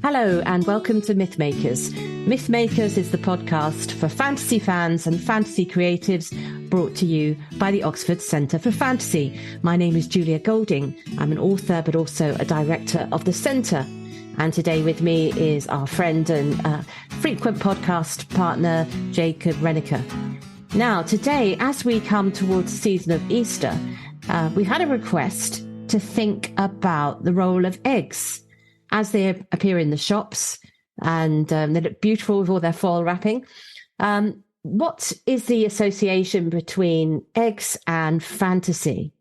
Hello and welcome to Mythmakers. Mythmakers is the podcast for fantasy fans and fantasy creatives, brought to you by the Oxford Centre for Fantasy. My name is Julia Golding. I'm an author but also a director of the Centre. And today with me is our friend and frequent podcast partner, Jacob Rennaker. Now, today, as we come towards the season of Easter, we've had a request to think about the role of eggs as they appear in the shops, and they look beautiful with all their foil wrapping. What is the association between eggs and fantasy?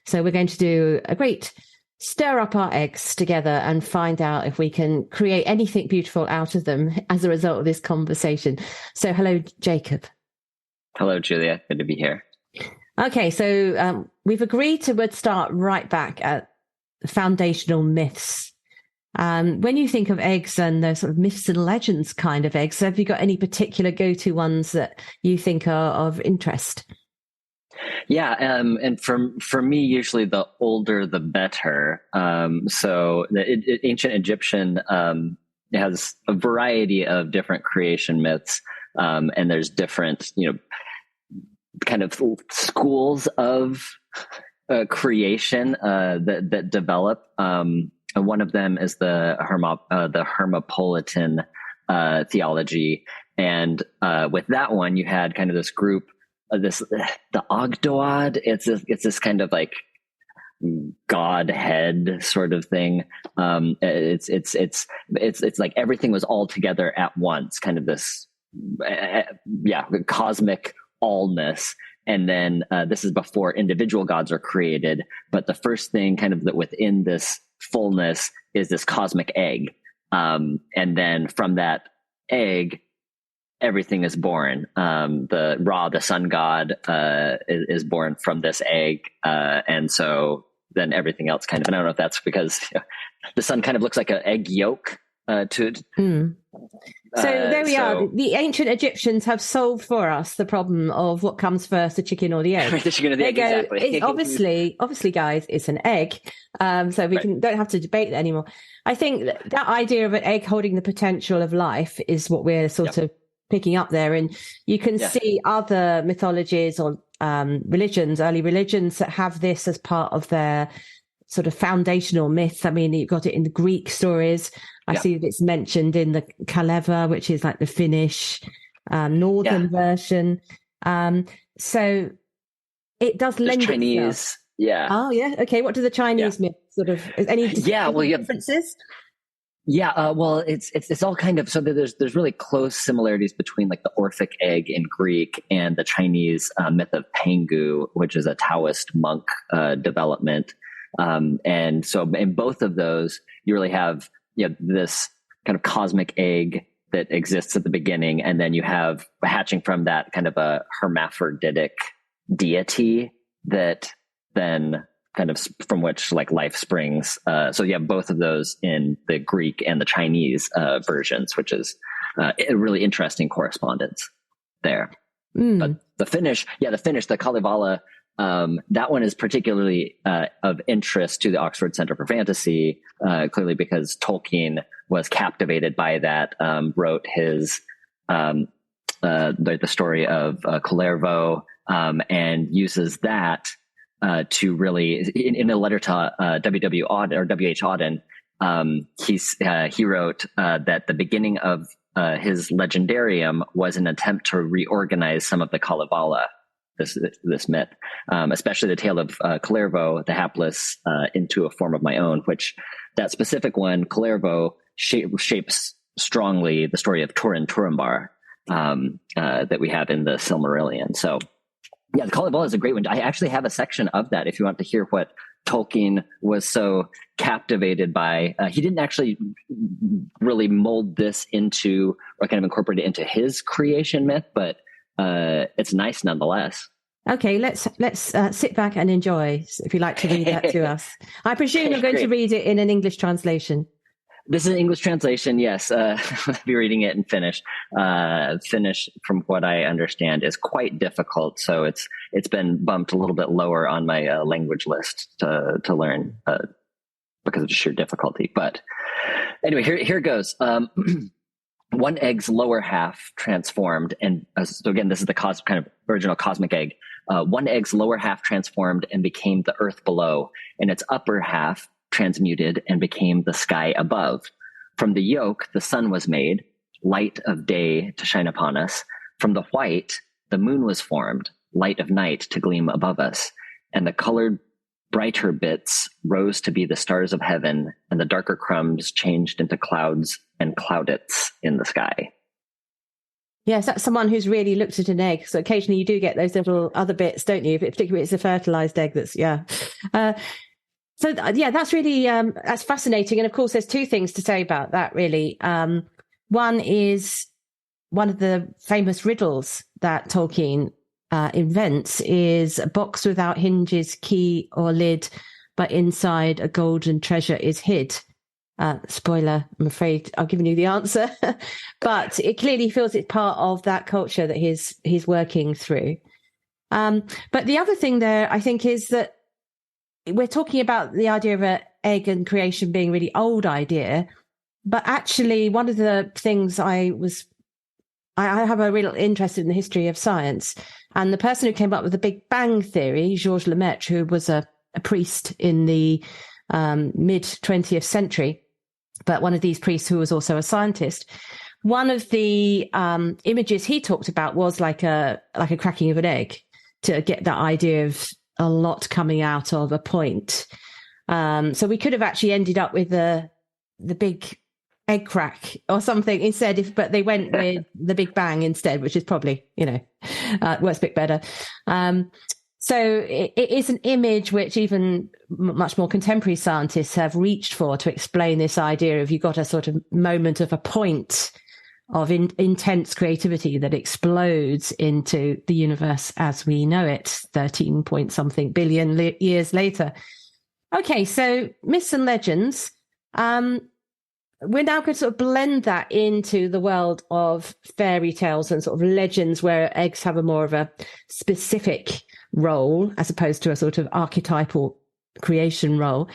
So we're going to do a great stir up our eggs together and find out if we can create anything beautiful out of them as a result of this conversation. So hello, Jacob. Hello, Julia. Good to be here. Okay, so we've agreed to start right back at foundational myths. When you think of eggs and the sort of myths and legends kind of eggs, have you got any particular go-to ones that you think are of interest? Yeah, and for me, usually the older the better. So the ancient Egyptian has a variety of different creation myths, and there's different, kind of schools of creation that develop. And one of them is the Hermopolitan theology, and with that one, you had kind of this group, the Ogdoad. It's this kind of like godhead sort of thing. It's like everything was all together at once, kind of this cosmic allness. And then this is before individual gods are created, but the first thing kind of that within this fullness is this cosmic egg, and then from that egg everything is born. The Ra, the sun god, is born from this egg, and so then everything else kind of, and I don't know if that's because the sun kind of looks like an egg yolk to So there we are. The ancient Egyptians have solved for us the problem of what comes first, the chicken or the egg. The chicken or the egg, exactly. It's obviously, guys, it's an egg. So we don't have to debate that anymore. I think that idea of an egg holding the potential of life is what we're sort of picking up there. And you can see other mythologies or religions, early religions, that have this as part of their sort of foundational myth. I mean, you've got it in the Greek stories. I see that it's mentioned in the Kalevala, which is like the Finnish northern version. So it does lend Chinese, itself. Oh, yeah. Okay. What do the Chinese myth sort of? Any differences? Well, it's all kind of, so there's really close similarities between like the Orphic egg in Greek and the Chinese myth of Pangu, which is a Taoist monk development. And so in both of those, you really have this kind of cosmic egg that exists at the beginning, and then you have hatching from that kind of a hermaphroditic deity that then kind of from which like life springs. So you have both of those in the Greek and the Chinese versions, which is a really interesting correspondence there. But the Finnish, the Kalevala, that one is particularly of interest to the Oxford Centre for Fantasy, clearly because Tolkien was captivated by that, wrote his the story of Kalevala, and uses that to really, in a letter to W.W. Auden, or W.H. Auden, he wrote that the beginning of his legendarium was an attempt to reorganize some of the Kalevala, this myth, especially the tale of Kalevala, the hapless, into a form of my own, which that specific one, Kalevala, shapes strongly the story of Turin Turambar that we have in the Silmarillion. So yeah, the Kalevala is a great one. I actually have a section of that if you want to hear what Tolkien was so captivated by. He didn't actually really mold this into, or kind of incorporate it into his creation myth, but it's nice nonetheless. Okay, let's sit back and enjoy, if you'd like to read that to us. I presume you're going to read it in an English translation. This is an English translation, yes. I'll be reading it in Finnish. Finnish, from what I understand, is quite difficult, so it's been bumped a little bit lower on my language list to learn because of sheer difficulty. But Anyway, here goes. One egg's lower half transformed, and so again, this is the kind of original cosmic egg. One egg's lower half transformed and became the earth below, and its upper half transmuted and became the sky above. From the yolk, the sun was made, light of day to shine upon us. From the white, the moon was formed, light of night to gleam above us. And the colored brighter bits rose to be the stars of heaven, and the darker crumbs changed into clouds and cloudlets in the sky. Yes, that's someone who's really looked at an egg. So occasionally you do get those little other bits, don't you? Particularly if it's a fertilized egg that's, that's really, that's fascinating. And of course, there's two things to say about that, really. One is one of the famous riddles that Tolkien invents is a box without hinges, key or lid, but inside a golden treasure is hid. Spoiler, I'm afraid I've given you the answer, but it clearly feels it's part of that culture that he's working through. But the other thing there, I think, is that we're talking about the idea of an egg and creation being a really old idea, but actually one of the things I have a real interest in the history of science, and the person who came up with the Big Bang theory, Georges Lemaitre, who was a priest in the mid 20th century, but one of these priests who was also a scientist. One of the images he talked about was like a cracking of an egg, to get that idea of a lot coming out of a point. So we could have actually ended up with the big egg crack or something instead, but they went with the Big Bang instead, which is probably, works a bit better. So it is an image which even much more contemporary scientists have reached for to explain this idea of, you got a sort of moment of a point of intense creativity that explodes into the universe as we know it 13 point something billion years later. Okay, so myths and legends. We're now going to sort of blend that into the world of fairy tales and sort of legends, where eggs have a more of a specific role as opposed to a sort of archetypal creation role.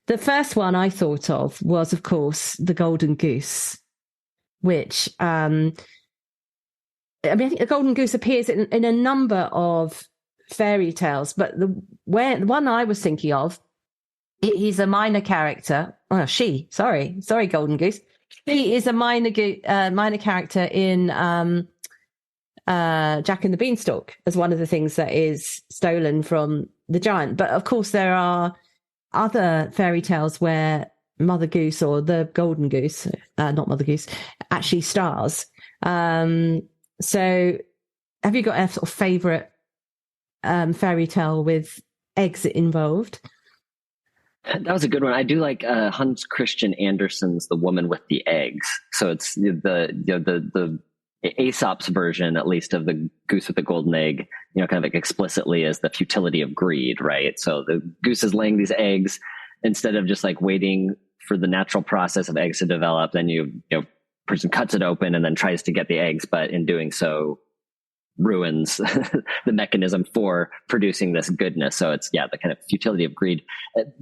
The first one I thought of was, of course, the golden goose, which, I think the golden goose appears in a number of fairy tales, but the one I was thinking of, he's a minor character. Oh, sorry, golden goose. He is a minor character in Jack and the Beanstalk, as one of the things that is stolen from the giant. But of course, there are other fairy tales where Mother Goose, or the golden goose, not Mother Goose, actually stars. So have you got a sort of favorite fairy tale with eggs involved? That was a good one. I do like Hans Christian Andersen's The Woman with the Eggs. So it's the Aesop's version, at least, of the goose with the golden egg, kind of like explicitly as the futility of greed, right? So the goose is laying these eggs, instead of just like waiting for the natural process of eggs to develop, then person cuts it open and then tries to get the eggs, but in doing so ruins the mechanism for producing this goodness. So it's, the kind of futility of greed.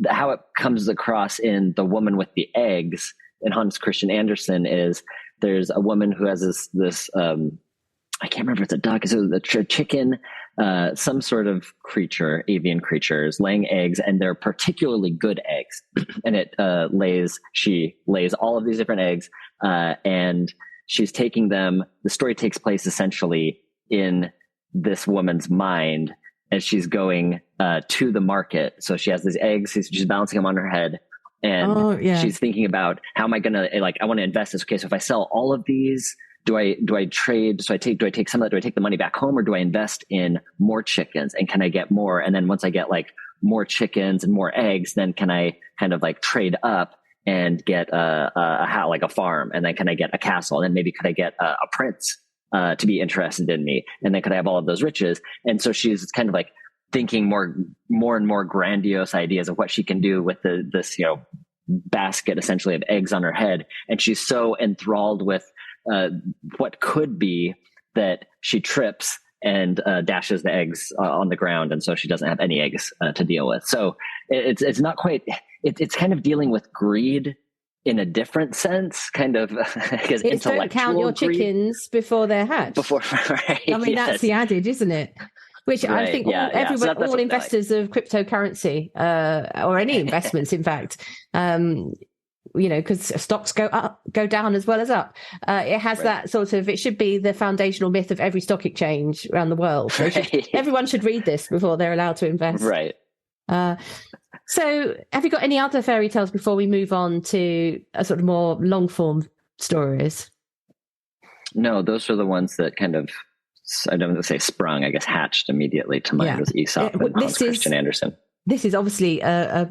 How it comes across in The Woman with the Eggs in Hans Christian Andersen is, there's a woman who has this I can't remember if it's a duck, it's a chicken, some sort of creature, avian creatures, laying eggs, and they're particularly good eggs. And she lays all of these different eggs, and she's taking them. The story takes place essentially in this woman's mind as she's going to the market. So she has these eggs, she's balancing them on her head, and she's thinking about, how am I going to, I want to invest this. Okay, so if I sell all of these, do I trade? So do I take some of that? Do I take the money back home, or do I invest in more chickens? And can I get more? And then once I get more chickens and more eggs, then can I kind of trade up and get a farm? And then can I get a castle? And then maybe could I get a prince to be interested in me? And then could I have all of those riches? And so she's kind of thinking more and more grandiose ideas of what she can do with this basket essentially of eggs on her head. And she's so enthralled with what could be that she trips and dashes the eggs on the ground, and so she doesn't have any eggs to deal with. So it's not quite. It's kind of dealing with greed in a different sense, kind of, because it's don't count your chickens before they're hatched. Right, I mean, that's the adage, isn't it? Which right, I think So all investors of cryptocurrency, or any investments, in fact, because stocks go up, go down as well as up. It has that sort of, it should be the foundational myth of every stock exchange around the world. Everyone should read this before they're allowed to invest. Right. So have you got any other fairy tales before we move on to a sort of more long form stories? No, those are the ones that kind of, I don't want to say sprung, I guess hatched immediately to mind, was Aesop and Hans Christian Andersen. This is obviously a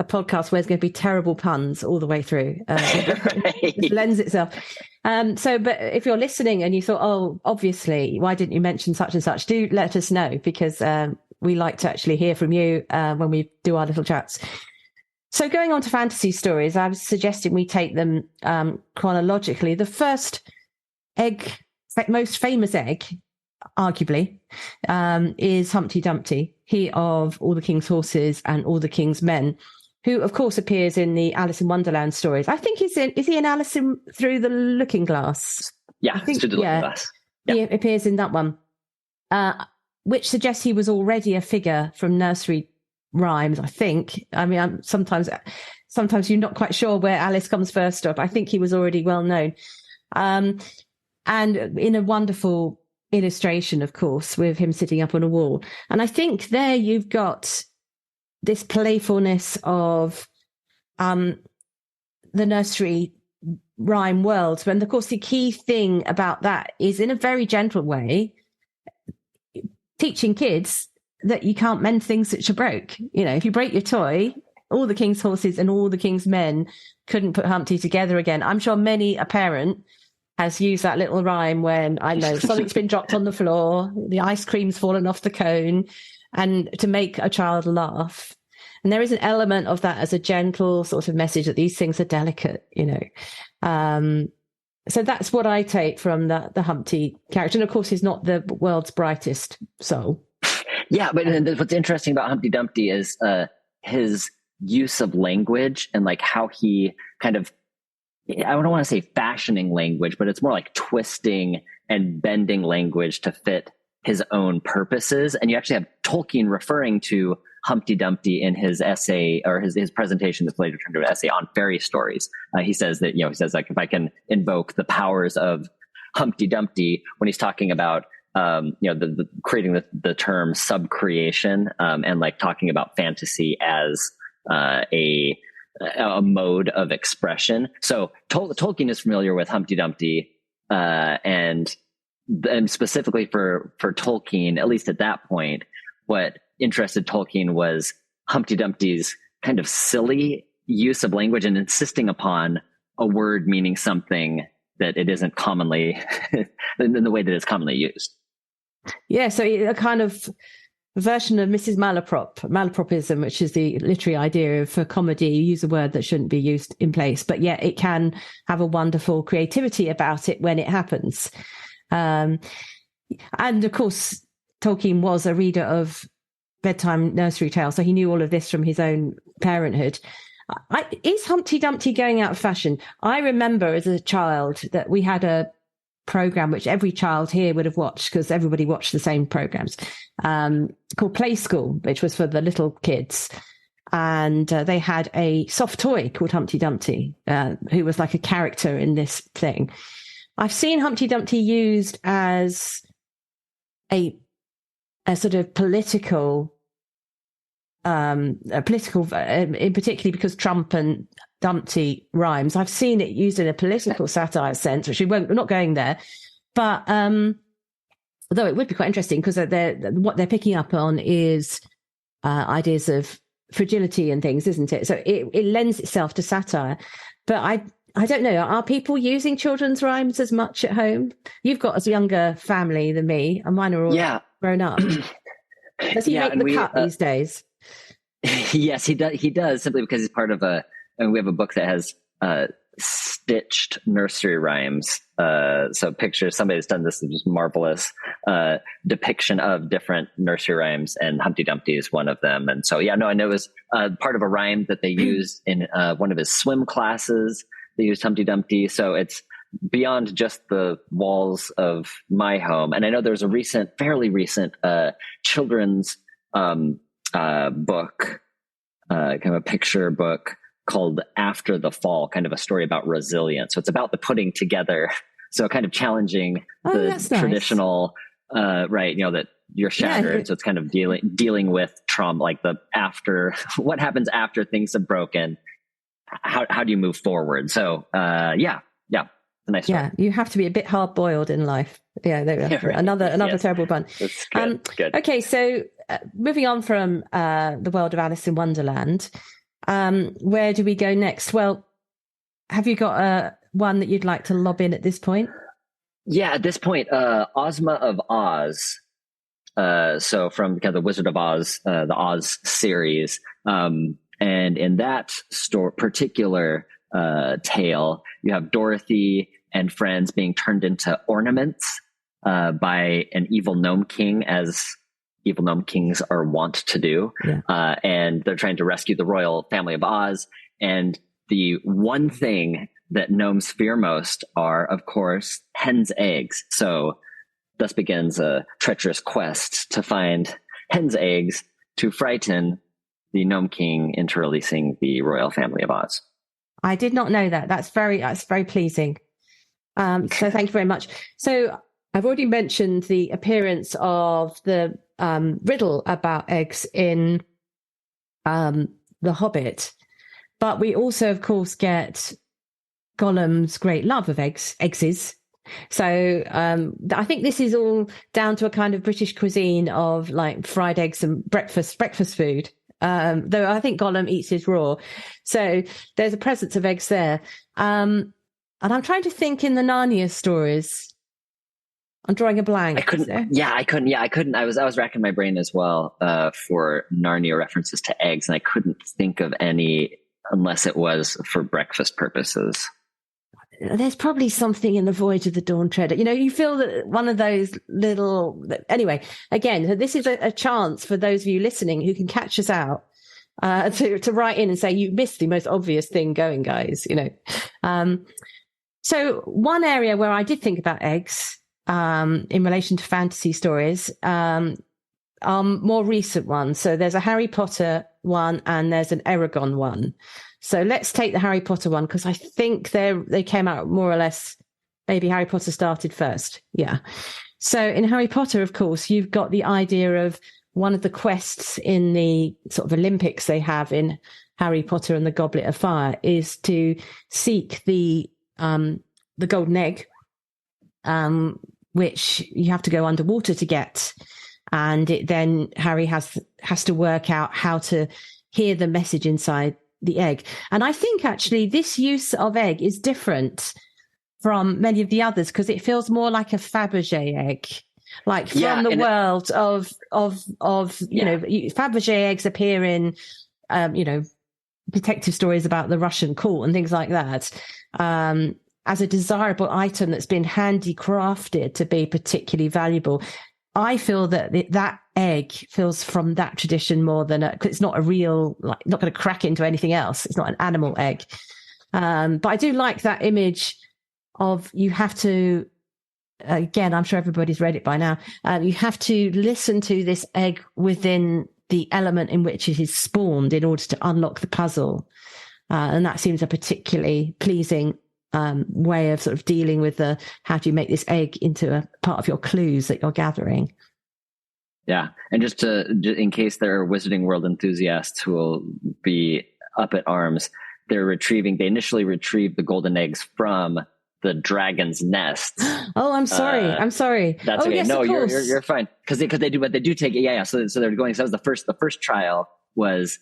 podcast where there's going to be terrible puns all the way through. It lends itself. But if you're listening and you thought, oh, obviously, why didn't you mention such and such? Do let us know, because we like to actually hear from you when we do our little chats. So going on to fantasy stories, I was suggesting we take them chronologically. The first most famous egg, arguably, is Humpty Dumpty, he of All the King's Horses and All the King's Men, who, of course, appears in the Alice in Wonderland stories. I think is he in Alice Through the Looking Glass? Yeah, Through the Looking Glass. Yeah. He appears in that one, which suggests he was already a figure from nursery rhymes, I think. I mean, sometimes you're not quite sure where Alice comes first up. I think he was already well known. And in a wonderful illustration, of course, with him sitting up on a wall. And I think there you've got this playfulness of the nursery rhyme world. And of course, the key thing about that is, in a very gentle way, teaching kids that you can't mend things that are broke. If you break your toy, All the King's Horses and All the King's Men couldn't put Humpty together again. I'm sure many a parent has used that little rhyme when, I know, something's been dropped on the floor, the ice cream's fallen off the cone, and to make a child laugh. And there is an element of that as a gentle sort of message that these things are delicate, So that's what I take from the Humpty character. And of course, he's not the world's brightest soul. Yeah, but what's interesting about Humpty Dumpty is his use of language and like how he kind of, I don't want to say fashioning language, but it's more like twisting and bending language to fit his own purposes. And you actually have Tolkien referring to Humpty Dumpty in his essay, or his presentation that's later turned into an essay on fairy stories. He says that, like, if I can invoke the powers of Humpty Dumpty, when he's talking about, the creating the term subcreation, and like talking about fantasy as a mode of expression. So Tolkien is familiar with Humpty Dumpty, and specifically for Tolkien, at least at that point, what interested Tolkien was Humpty Dumpty's kind of silly use of language and insisting upon a word meaning something that it isn't commonly in the way that it's commonly used. Yeah, so a kind of version of Mrs. Malapropism, which is the literary idea of, for comedy, you use a word that shouldn't be used in place, but yet it can have a wonderful creativity about it when it happens. And of course, Tolkien was a reader of bedtime nursery tales, so he knew all of this from his own parenthood. Is Humpty Dumpty going out of fashion? I remember as a child that we had a program which every child here would have watched, because everybody watched the same programs, called Play School, which was for the little kids. And they had a soft toy called Humpty Dumpty, who was like a character in this thing. I've seen Humpty Dumpty used as a sort of political, in particularly because Trump and Dumpty rhymes. I've seen it used in a political satire sense, which we're not going there. But although it would be quite interesting, because what they're picking up on is ideas of fragility and things, isn't it? So it lends itself to satire. But I don't know. Are people using children's rhymes as much at home? You've got a younger family than me, and mine are all grown up. Does he make the cut these days? Yes, he does. He does, simply because he's part of we have a book that has stitched nursery rhymes. So picture somebody's done this just marvelous depiction of different nursery rhymes, and Humpty Dumpty is one of them. And so, I know it was part of a rhyme that they used in one of his swim classes. They used Humpty Dumpty. So it's beyond just the walls of my home. And I know there's a fairly recent children's book, kind of a picture book called After the Fall, kind of a story about resilience. So it's about the putting together. So kind of challenging the traditional, right, that you're shattered. Yeah. So it's kind of dealing with trauma, like what happens after things have broken. How do you move forward? So, nice. Yeah, you have to be a bit hard boiled in life. Yeah, right. Another terrible pun. That's good. Good. Okay, so moving on from the world of Alice in Wonderland, where do we go next? Well, have you got one that you'd like to lob in at this point? Yeah, at this point, Ozma of Oz. So from kind of the Wizard of Oz, the Oz series, and in that particular tale, you have Dorothy and friends being turned into ornaments by an evil gnome king, as evil gnome kings are wont to do. Yeah. And they're trying to rescue the royal family of Oz. And the one thing that gnomes fear most are, of course, hen's eggs. So thus begins a treacherous quest to find hen's eggs to frighten the gnome king into releasing the royal family of Oz. I did not know that. That's very pleasing. So thank you very much. So I've already mentioned the appearance of the riddle about eggs in The Hobbit, but we also, of course, get Gollum's great love of eggses. So I think this is all down to a kind of British cuisine of like fried eggs and breakfast food. Though I think Gollum eats his raw. So there's a presence of eggs there. And I'm trying to think in the Narnia stories. I'm drawing a blank. I couldn't. I was racking my brain as well for Narnia references to eggs, and I couldn't think of any unless it was for breakfast purposes. There's probably something in the Voyage of the Dawn Treader. You feel that one of those little... Anyway, again, this is a chance for those of you listening who can catch us out to write in and say, you missed the most obvious thing going, guys, So one area where I did think about eggs in relation to fantasy stories are more recent ones. So there's a Harry Potter one and there's an Eragon one. So let's take the Harry Potter one, because I think they came out more or less, maybe Harry Potter started first. Yeah. So in Harry Potter, of course, you've got the idea of one of the quests in the sort of Olympics they have in Harry Potter and the Goblet of Fire is to seek the golden egg, which you have to go underwater to get. And then Harry has to work out how to hear the message inside the egg. And I think actually this use of egg is different from many of the others, because it feels more like a Fabergé egg, like from the world of Fabergé eggs appear in detective stories about the Russian court and things like that, as a desirable item that's been handicrafted to be particularly valuable. I feel that that egg feels from that tradition more than cause it's not a real, like, not going to crack into anything else. It's not an animal egg. But I do like that image of, you have to, again, I'm sure everybody's read it by now. You have to listen to this egg within the element in which it is spawned in order to unlock the puzzle. And that seems a particularly pleasing way of sort of dealing with how do you make this egg into a part of your clues that you're gathering. Yeah. And just in case there are Wizarding World enthusiasts who will be up at arms, they initially retrieved the golden eggs from the dragon's nest. Oh, I'm sorry. That's okay. Yes, no, you're fine. Cause they do, but they do take it. Yeah. So they're going, so that was the first trial was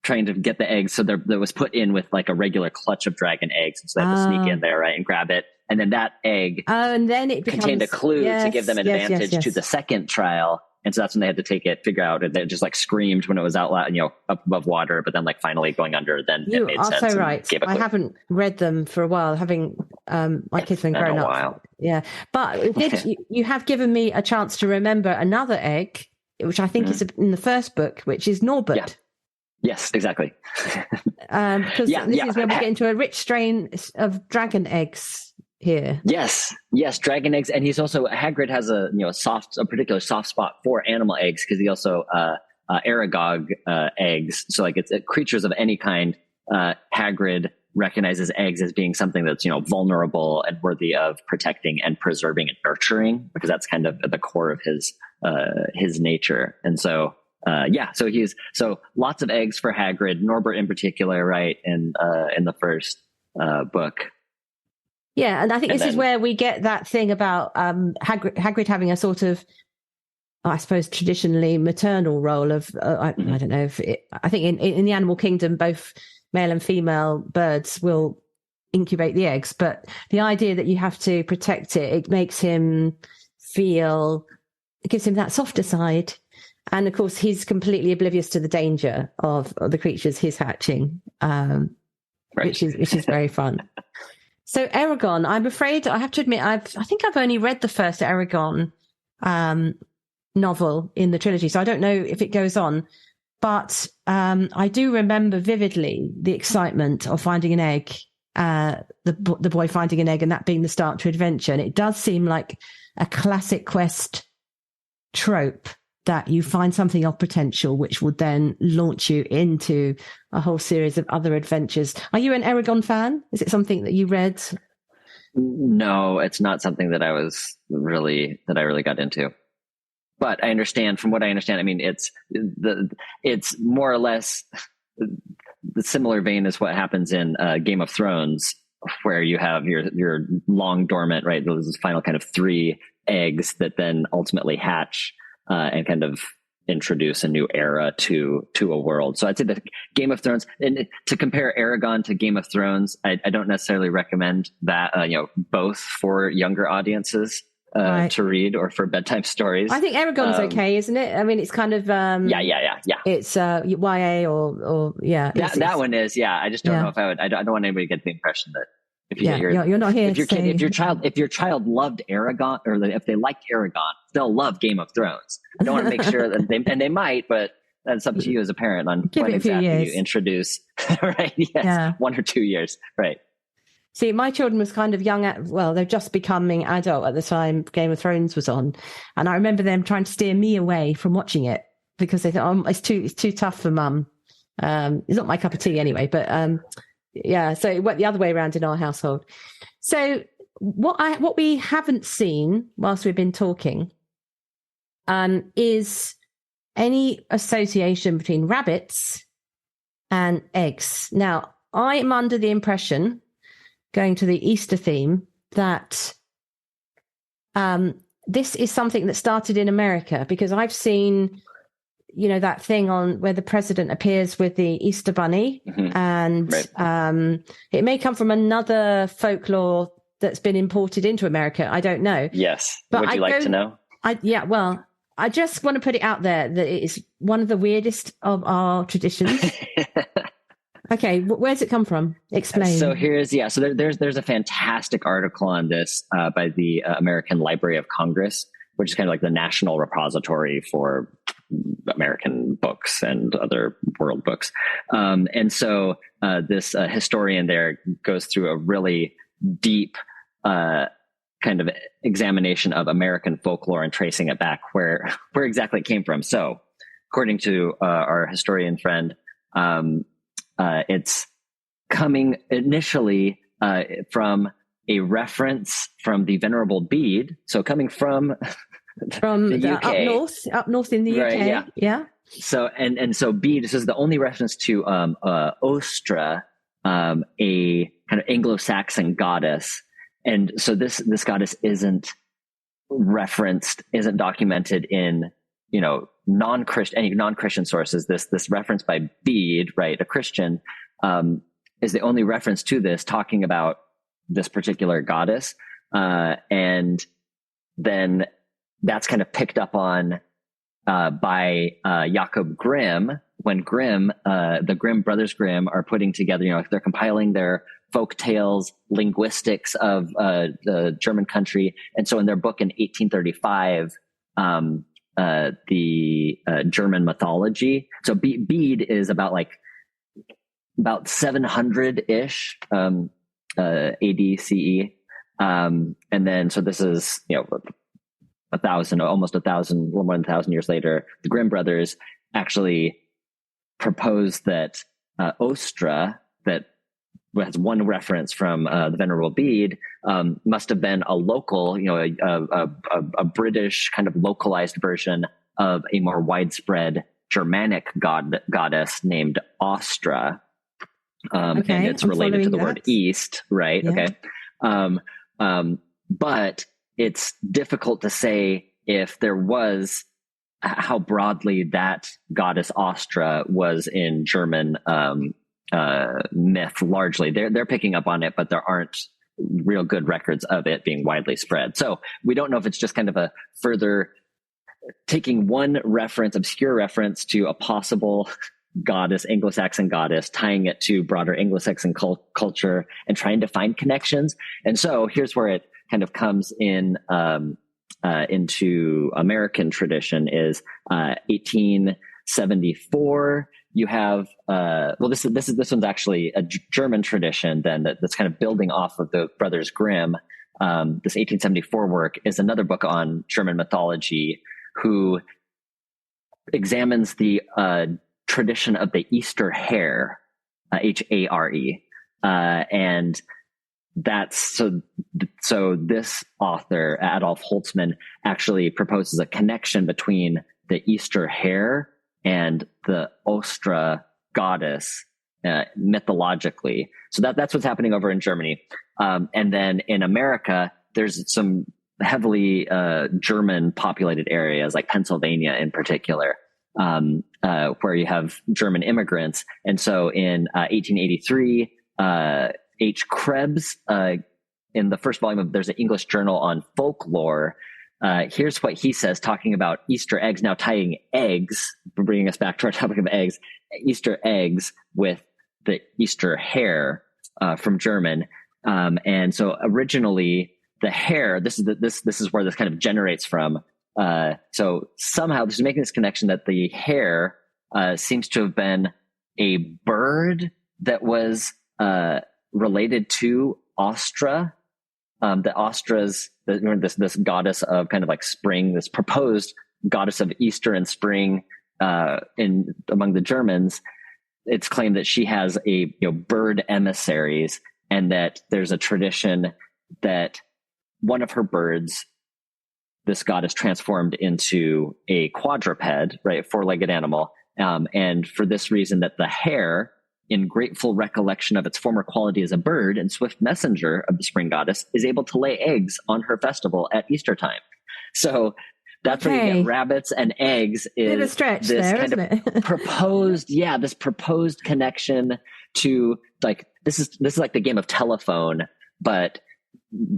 trying to get the eggs. So that was put in with like a regular clutch of dragon eggs. So they had to sneak in there, right, and grab it. And then that egg and then it contained a clue to give them advantage to the second trial. And so that's when they had to figure out, and they just like screamed when it was out loud, up above water, but then like finally going under, then it made sense. You are so right. I haven't read them for a while, having my kids have been grown up. While. Yeah. But you have given me a chance to remember another egg, which I think is in the first book, which is Norbert. Yeah. Yes, exactly. Because this is where we get into a rich strain of dragon eggs here. Yes, dragon eggs, and he's also Hagrid has a particular soft spot for animal eggs because he also Aragog eggs. So like it's creatures of any kind. Hagrid recognizes eggs as being something that's vulnerable and worthy of protecting and preserving and nurturing, because that's kind of at the core of his nature. And so so lots of eggs for Hagrid, Norbert in particular, right? In the first book. Yeah, and I think this is where we get that thing about Hagrid having a sort of, I suppose, traditionally maternal role of, I don't know, I think in the animal kingdom, both male and female birds will incubate the eggs, but the idea that you have to protect it makes him it gives him that softer side. And of course, he's completely oblivious to the danger of the creatures he's hatching, which is very fun. So Eragon, I'm afraid I have to admit, I think I've only read the first Eragon novel in the trilogy, so I don't know if it goes on. But I do remember vividly the excitement of finding an egg, the boy finding an egg, and that being the start to adventure. And it does seem like a classic quest trope that you find something of potential, which would then launch you into a whole series of other adventures. Are you an Eragon fan? Is it something that you read? No, it's not something that I really got into. But I understand, from what I understand, I mean, it's more or less the similar vein as what happens in Game of Thrones, where you have your long dormant, right? Those final kind of 3 eggs that then ultimately hatch and kind of introduce a new era to a world. So I'd say that Game of Thrones, and to compare Eragon to Game of Thrones, I don't necessarily recommend that, both for younger audiences to read or for bedtime stories. I think Eragon's okay, isn't it? I mean, it's kind of yeah. It's YA or that one is. Yeah, I just don't know if I would. I don't want anybody to get the impression that you're not here. If your child loved Eragon, or if they liked Eragon, they'll love Game of Thrones. I don't want to make sure that they might, but that's up to you as a parent on when exactly you introduce. Right? Yes, 1 or 2 years. Right. See, my children was kind of young they're just becoming adult at the time Game of Thrones was on, and I remember them trying to steer me away from watching it because they thought, it's too tough for mum. It's not my cup of tea anyway, but so it went the other way around in our household. So what we haven't seen whilst we've been talking is any association between rabbits and eggs. Now, I am under the impression, going to the Easter theme, that this is something that started in America, because I've seen that thing on where the president appears with the Easter bunny, and it may come from another folklore that's been imported into America. I don't know. Yes. But would you like to know? I just want to put it out there that it is one of the weirdest of our traditions. Okay, where's it come from? Explain. So there's a fantastic article on this by the American Library of Congress, which is kind of like the national repository for American books and other world books. And so this historian there goes through a really deep kind of examination of American folklore and tracing it back where exactly it came from. So according to our historian friend, it's coming initially from a reference from the Venerable Bede. So coming from the UK. up north in the UK. Right, yeah. So and so Bede, this is the only reference to Ostra, a kind of Anglo-Saxon goddess. And so this goddess isn't referenced, isn't documented in any non-Christian sources. This reference by Bede, right, a Christian, is the only reference to this, talking about this particular goddess, and then that's kind of picked up on by Jakob Grimm, when the Grimm brothers Grimm are putting together, they're compiling their folk tales, linguistics of the German country. And so in their book in 1835, the German mythology. So Bede is about 700-ish AD CE. And then, so this is, 1,000, almost 1,000, a little more than 1,000 years later, the Grimm brothers actually proposed that Ostra, that has one reference from the Venerable Bede, must have been a local, a British kind of localized version of a more widespread Germanic goddess named Ostra. And it's related to the word east, right? Yeah. Okay. But it's difficult to say if there was, how broadly that goddess Ostra was in German myth. Largely, they're picking up on it, but there aren't real good records of it being widely spread. So we don't know if it's just kind of a further taking one reference, obscure reference, to a possible goddess, Anglo-Saxon goddess, tying it to broader Anglo-Saxon culture and trying to find connections. And so here's where it kind of comes in into American tradition is 1874. You have this one's actually a German tradition then that's kind of building off of the Brothers Grimm. This 1874 work is another book on German mythology, who examines the tradition of the Easter hare, Hare, and that's so this author, Adolf Holtzmann, actually proposes a connection between the Easter hare and the Ostra goddess mythologically. So that's what's happening over in Germany. And then in America, there's some heavily German populated areas like Pennsylvania in particular, where you have German immigrants. And so in 1883, H. Krebs, in the first volume of there's an English journal on folklore. Here's what he says, talking about Easter eggs, now tying eggs, bringing us back to our topic of eggs, Easter eggs with the Easter hare from German. And so originally the hare, this is where this kind of generates from. So somehow this is making this connection that the hare seems to have been a bird that was related to Ostra. The Ostra's this goddess of kind of like spring, this proposed goddess of Easter and spring among the Germans. It's claimed that she has bird emissaries, and that there's a tradition that one of her birds, this goddess, transformed into a quadruped, right, four-legged animal, and for this reason that the hare, in grateful recollection of its former quality as a bird and swift messenger of the spring goddess, is able to lay eggs on her festival at Easter time. So that's where you get rabbits and eggs. Is a stretch this there, kind of proposed, this proposed connection to, like, this is like the game of telephone, but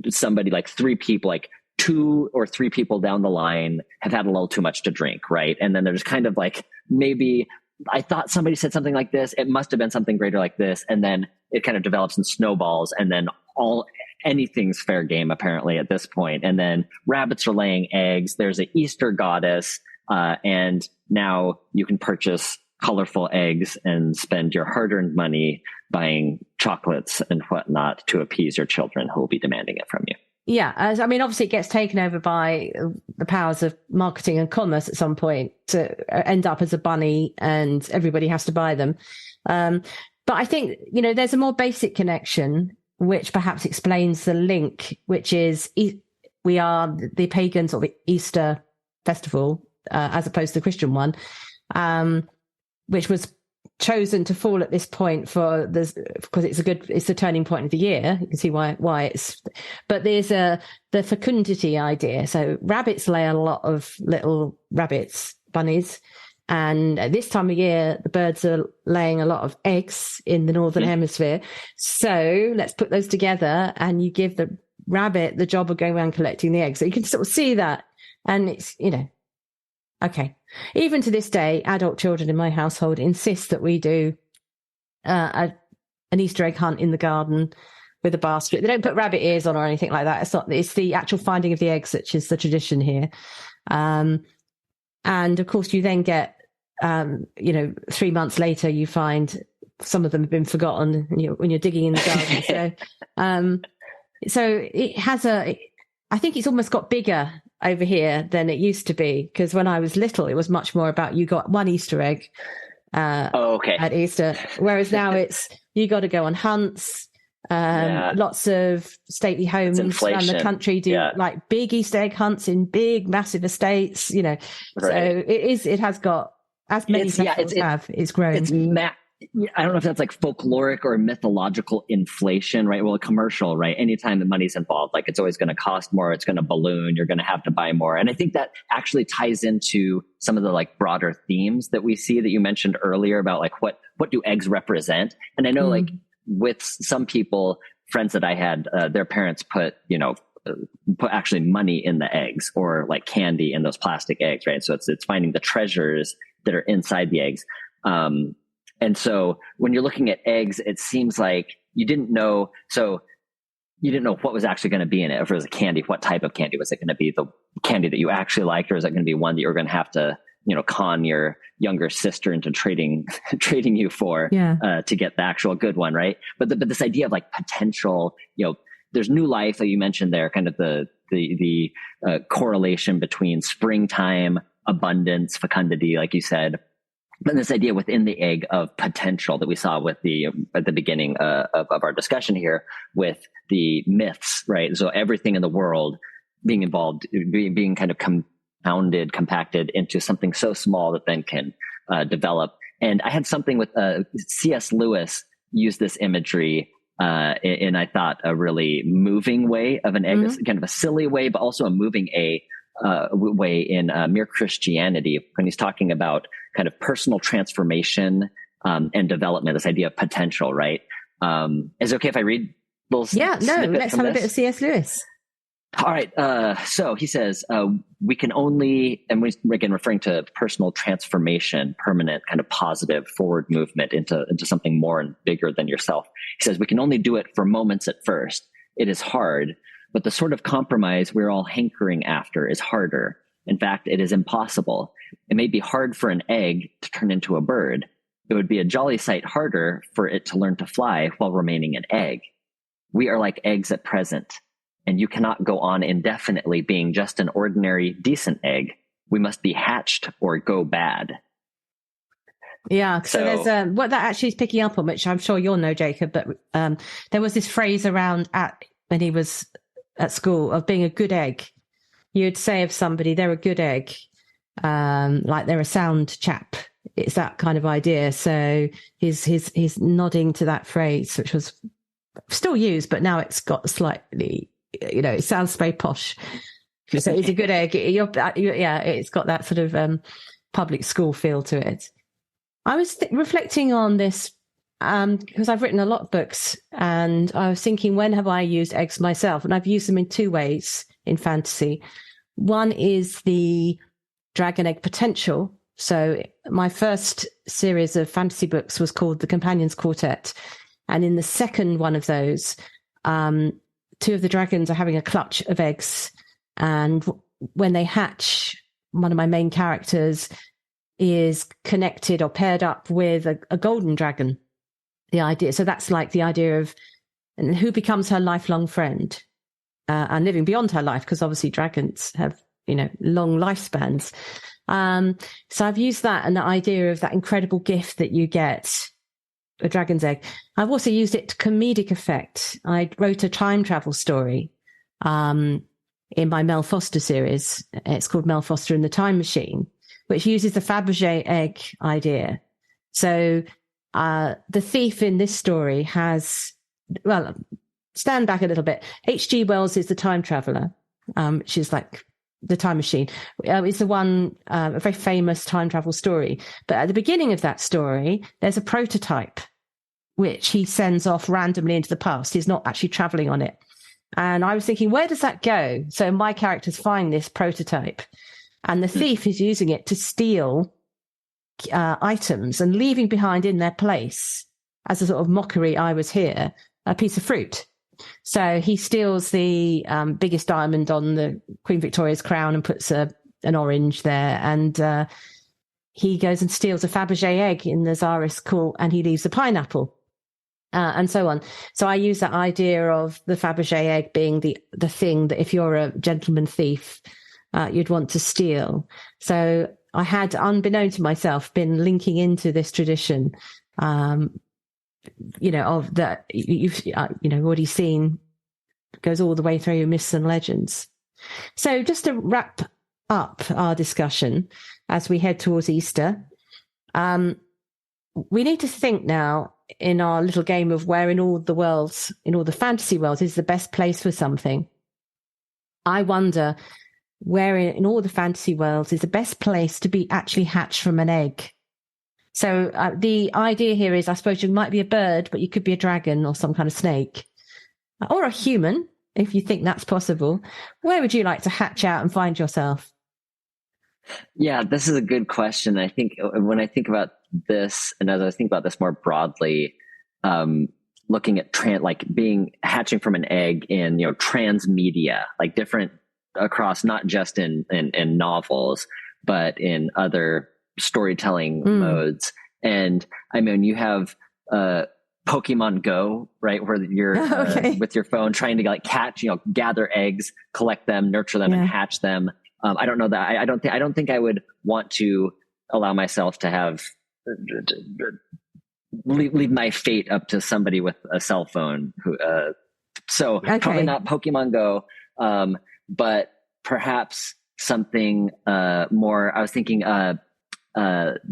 somebody, like three people, like 2 or 3 people down the line have had a little too much to drink, right? And then there's kind of like, maybe I thought somebody said something like this. It must have been something greater like this. And then it kind of develops and snowballs, and then anything's fair game apparently at this point. And then rabbits are laying eggs. There's an Easter goddess. And now you can purchase colorful eggs and spend your hard-earned money buying chocolates and whatnot to appease your children who will be demanding it from you. Yeah, I mean, obviously it gets taken over by the powers of marketing and commerce at some point to end up as a bunny, and everybody has to buy them. But I think, there's a more basic connection, which perhaps explains the link, which is we are the pagans, or the Easter festival, as opposed to the Christian one, which was chosen to fall at this point because it's the turning point of the year. You can see why it's, but there's the fecundity idea. So rabbits lay a lot of little bunnies. And at this time of year, the birds are laying a lot of eggs in the Northern Hemisphere. So let's put those together, and you give the rabbit the job of going around collecting the eggs. So you can sort of see that. And it's, Okay. Even to this day, adult children in my household insist that we do an Easter egg hunt in the garden with a basket. They don't put rabbit ears on or anything like that. It's the actual finding of the eggs, which is the tradition here. And of course, you then get, 3 months later, you find some of them have been forgotten when you're digging in the garden. So it has I think it's almost got bigger over here than it used to be, because when I was little, it was much more about you got one Easter egg at Easter, whereas now it's you got to go on hunts. Lots of stately homes around the country do like big Easter egg hunts in big, massive estates. Right. So it has got, as many festivals have. It's grown. I don't know if that's like folkloric or mythological inflation, right? Well, commercial, right? Anytime the money's involved, like it's always going to cost more. It's going to balloon. You're going to have to buy more. And I think that actually ties into some of the like broader themes that we see that you mentioned earlier about like what do eggs represent? And I know like with some people, friends that I had, their parents put actually money in the eggs or like candy in those plastic eggs, right? So it's finding the treasures that are inside the eggs. And so when you're looking at eggs, it seems like you didn't know what was actually going to be in it. If it was a candy, what type of candy? Was it going to be the candy that you actually liked, or is it going to be one that you're going to have to, con your younger sister into trading you for, to get the actual good one, right? But this idea of like potential, there's new life that you mentioned there, kind of the correlation between springtime, abundance, fecundity, like you said. But this idea within the egg of potential that we saw at the beginning of our discussion here with the myths, right? So everything in the world being involved, being kind of compounded, compacted into something so small that then can develop. And I had something with C.S. Lewis use this imagery in, I thought, a really moving way of an egg, kind of a silly way, but also a moving way in Mere Christianity, when he's talking about kind of personal transformation and development, this idea of potential, right? Is it okay if I read little let's have a bit of C.S. Lewis. All right. So he says, we can only, and we're again referring to personal transformation, permanent kind of positive forward movement into something more and bigger than yourself. He says, we can only do it for moments at first. It is hard, but the sort of compromise we're all hankering after is harder. In fact, it is impossible. It may be hard for an egg to turn into a bird. It would be a jolly sight harder for it to learn to fly while remaining an egg. We are like eggs at present, and you cannot go on indefinitely being just an ordinary, decent egg. We must be hatched or go bad. Yeah, so there's what that actually is picking up on, which I'm sure you'll know, Jacob, but there was this phrase around when he was at school of being a good egg. You'd say of somebody, they're a good egg, like they're a sound chap. It's that kind of idea. So he's nodding to that phrase, which was still used, but now it's got slightly, it sounds very posh. So he's a good egg. It's got that sort of public school feel to it. I was reflecting on this because I've written a lot of books, and I was thinking, when have I used eggs myself? And I've used them in two ways in fantasy. One is the dragon egg potential. So my first series of fantasy books was called The Companions Quartet. And in the second one of those, two of the dragons are having a clutch of eggs. And when they hatch, one of my main characters is connected or paired up with a golden dragon. The idea. So that's like the idea of who becomes her lifelong friend and living beyond her life, because obviously dragons have, long lifespans. So I've used that and the idea of that incredible gift that you get, a dragon's egg. I've also used it to comedic effect. I wrote a time travel story in my Mel Foster series. It's called Mel Foster and the Time Machine, which uses the Fabergé egg idea. So the thief in this story stand back a little bit. H.G. Wells is the time traveler. She's like the time machine. It's the one, a very famous time travel story. But at the beginning of that story, there's a prototype, which he sends off randomly into the past. He's not actually traveling on it. And I was thinking, where does that go? So my characters find this prototype. And the thief is using it to steal items and leaving behind in their place, as a sort of mockery, I was here, a piece of fruit. So he steals the biggest diamond on the Queen Victoria's crown and puts an orange there. And he goes and steals a Fabergé egg in the Tsarist court, and he leaves a pineapple. And so on. So I use that idea of the Fabergé egg being the thing that if you're a gentleman thief, you'd want to steal. So I had, unbeknown to myself, been linking into this tradition, of that you've, already seen, goes all the way through myths and legends. So just to wrap up our discussion as we head towards Easter, we need to think now in our little game of where in all the fantasy worlds is the best place for something. I wonder where in all the fantasy worlds is the best place to be actually hatched from an egg. So the idea here is, I suppose you might be a bird, but you could be a dragon or some kind of snake, or a human, if you think that's possible. Where would you like to hatch out and find yourself? Yeah, this is a good question. I think when I think about this, and as I think about this more broadly, looking at hatching from an egg in transmedia, like different across, not just in novels, but in other storytelling modes. And I mean, you have Pokemon Go, right, where you're with your phone trying to catch, gather eggs, collect them, nurture them, and hatch them. I don't know that I don't think I would want to allow myself to have leave my fate up to somebody with a cell phone. Probably not Pokemon Go, but perhaps something more. I was thinking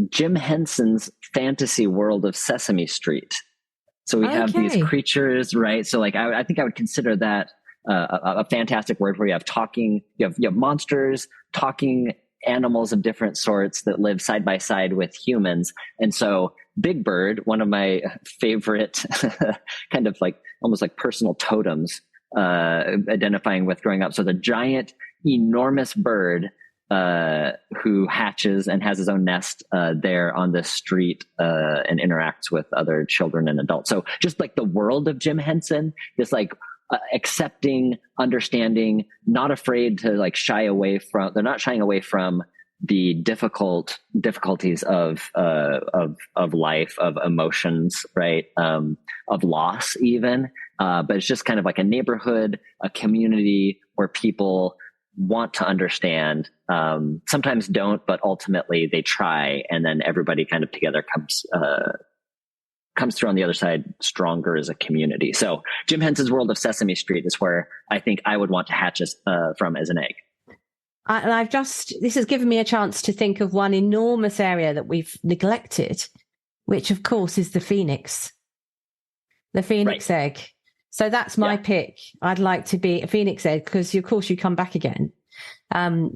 Jim Henson's fantasy world of Sesame Street. So we have these creatures, right? So I think I would consider that a fantastic word, where you have monsters, talking animals of different sorts that live side by side with humans. And so Big Bird, one of my favorite kind of almost like personal totems, identifying with growing up. So the giant, enormous bird who hatches and has his own nest there on the street and interacts with other children and adults. So just like the world of Jim Henson, this accepting, understanding, not afraid to shy away from. They're not shying away from the difficulties of life, of emotions, right? Of loss even. But it's just kind of like a neighborhood, a community where people want to understand, sometimes don't, but ultimately they try. And then everybody kind of together comes through on the other side stronger as a community. So Jim Henson's world of Sesame Street is where I think I would want to hatch from as an egg. And this has given me a chance to think of one enormous area that we've neglected, which of course is the phoenix egg. So that's my pick. I'd like to be a phoenix egg because of course you come back again.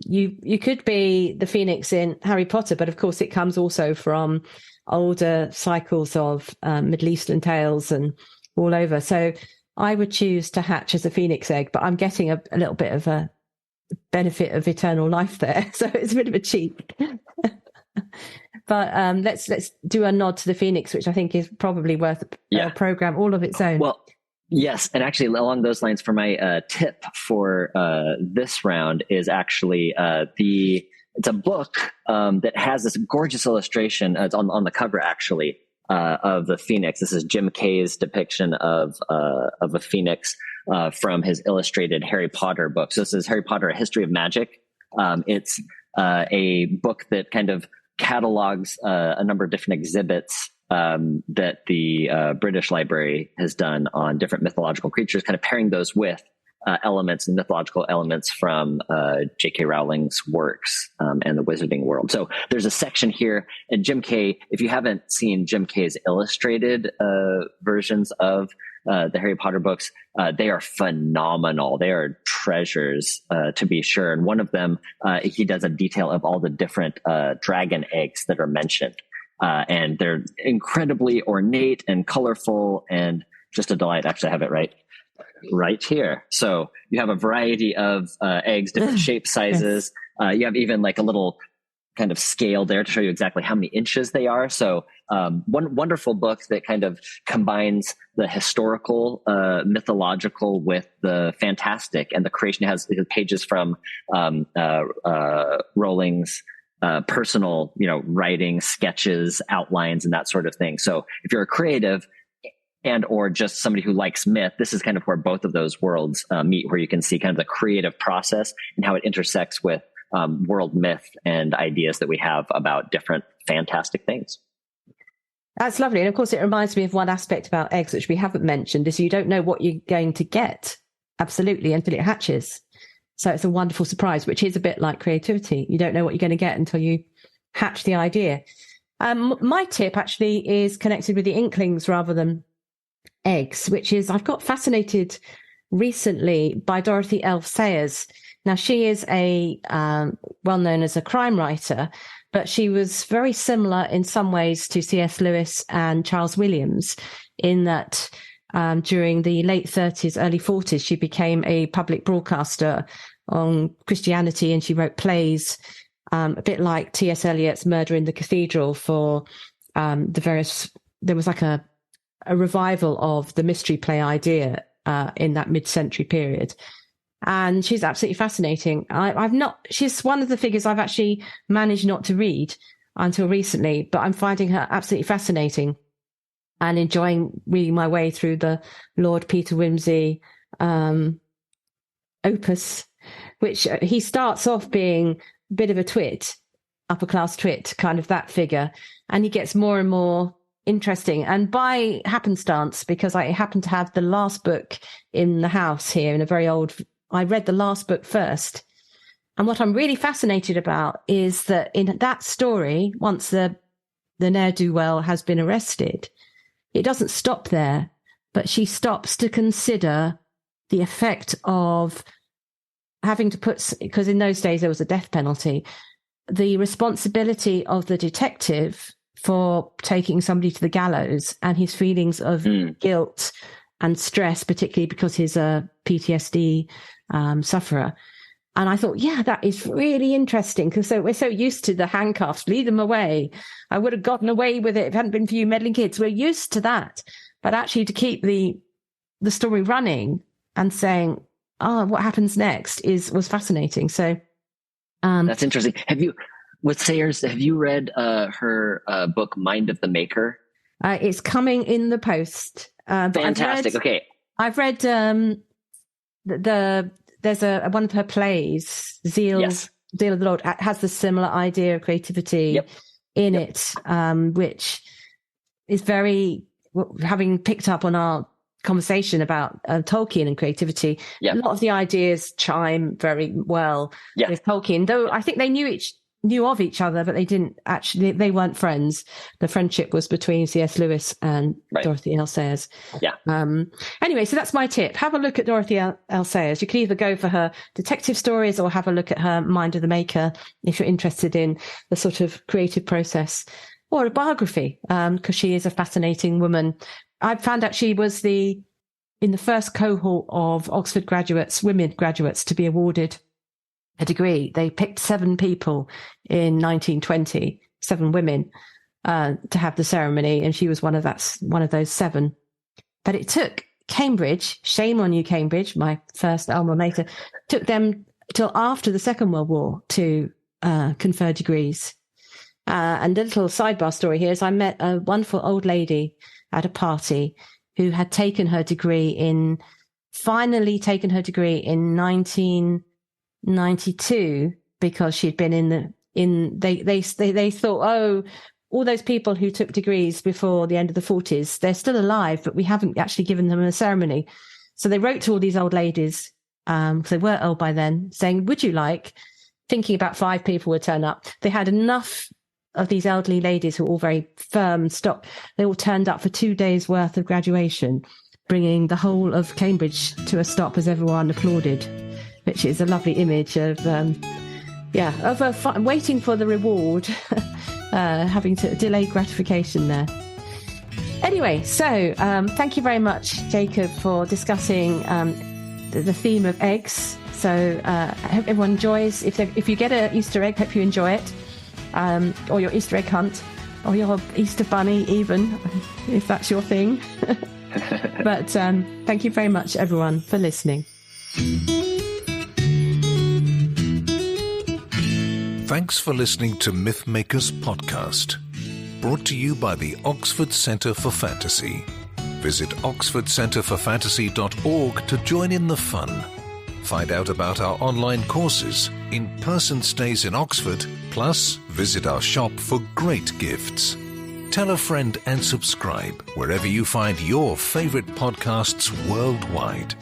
You could be the phoenix in Harry Potter, but of course it comes also from older cycles of Middle Eastern tales and all over. So I would choose to hatch as a phoenix egg, but I'm getting a little bit of a benefit of eternal life there. So it's a bit of a cheat. But let's do a nod to the phoenix, which I think is probably worth a program all of its own. Well, yes. And actually along those lines, for my tip for this round is actually it's a book that has this gorgeous illustration. It's on the cover, actually, of the phoenix. This is Jim Kay's depiction of a phoenix from his illustrated Harry Potter book. So this is Harry Potter: A History of Magic. It's a book that kind of catalogs a number of different exhibits that the British Library has done on different mythological creatures, kind of pairing those with elements and mythological elements from J.K. Rowling's works and the wizarding world. So there's a section here, and Jim Kay, if you haven't seen Jim Kay's illustrated versions of the Harry Potter books, they are phenomenal. They are treasures, to be sure. And one of them, he does a detail of all the different dragon eggs that are mentioned. And they're incredibly ornate and colorful and just a delight. Actually, I have it right here. So you have a variety of eggs, different shape sizes. You have even like a little kind of scale there to show you exactly how many inches they are. So one wonderful book that kind of combines the historical, mythological with the fantastic, and the creation has pages from Rowling's personal, writing, sketches, outlines, and that sort of thing. So if you're a creative and or just somebody who likes myth, this is kind of where both of those worlds meet, where you can see kind of the creative process and how it intersects with world myth and ideas that we have about different fantastic things. That's lovely. And of course, it reminds me of one aspect about eggs, which we haven't mentioned, is you don't know what you're going to get, absolutely, until it hatches. So it's a wonderful surprise, which is a bit like creativity. You don't know what you're going to get until you hatch the idea. My tip actually is connected with the Inklings rather than eggs, which is I've got fascinated recently by Dorothy Sayers. Now, she is well known as a crime writer, but she was very similar in some ways to C.S. Lewis and Charles Williams in that during the late 30s, early 40s, she became a public broadcaster on Christianity, and she wrote plays, a bit like T.S. Eliot's Murder in the Cathedral for there was like a revival of the mystery play idea in that mid-century period. And she's absolutely fascinating. She's one of the figures I've actually managed not to read until recently, but I'm finding her absolutely fascinating and enjoying reading my way through the Lord Peter Wimsey opus, which he starts off being a bit of a twit, upper class twit, kind of that figure. And he gets more and more interesting. And by happenstance, because I happen to have the last book in the house here in a very old, I read the last book first. And what I'm really fascinated about is that in that story, once the ne'er-do-well has been arrested, it doesn't stop there, but she stops to consider the effect of having to because in those days there was a death penalty, the responsibility of the detective for taking somebody to the gallows and his feelings of guilt and stress, particularly because he's a PTSD sufferer. And I thought, yeah, that is really interesting, because we're so used to the handcuffs, lead them away. I would have gotten away with it if it hadn't been for you meddling kids. We're used to that. But actually to keep the story running and saying, what happens next was fascinating. So that's interesting. With Sayers, have you read her book, Mind of the Maker? It's coming in the post. Fantastic. I've read there's one of her plays, Zeal of the Lord, has the similar idea of creativity in it, which is very, having picked up on our conversation about Tolkien and creativity, a lot of the ideas chime very well with Tolkien, though I think they knew of each other, but they weren't friends. The friendship was between C.S. Lewis and Dorothy Sayers. Anyway, so that's my tip. Have a look at Dorothy Sayers. You can either go for her detective stories or have a look at her Mind of the Maker if you're interested in the sort of creative process, or a biography, because she is a fascinating woman. I found out she was in the first cohort of Oxford women graduates to be awarded a degree. They picked 7 people in 1920, 7 women, to have the ceremony, and she was one of those 7. But it took Cambridge, shame on you, Cambridge, my first alma mater, took them till after the Second World War to confer degrees. And a little sidebar story here is I met a wonderful old lady at a party who had taken her degree finally taken her degree in 1992, because she'd been they thought, all those people who took degrees before the end of the 40s, they're still alive, but we haven't actually given them a ceremony. So they wrote to all these old ladies, because they were old by then, saying, would you like, thinking about 5 people would turn up. They had enough of these elderly ladies who were all very firm, they all turned up for 2 days worth of graduation, bringing the whole of Cambridge to a stop as everyone applauded, which is a lovely image of waiting for the reward, having to delay gratification there. Anyway, so thank you very much, Jacob, for discussing the theme of eggs. So I hope everyone enjoys. If you get an Easter egg, hope you enjoy it, or your Easter egg hunt, or your Easter bunny, even if that's your thing. But thank you very much, everyone, for listening. Thanks for listening to Mythmakers Podcast, brought to you by the Oxford Centre for Fantasy. Visit oxfordcenterforfantasy.org to join in the fun. Find out about our online courses, in-person stays in Oxford, plus visit our shop for great gifts. Tell a friend and subscribe wherever you find your favourite podcasts worldwide.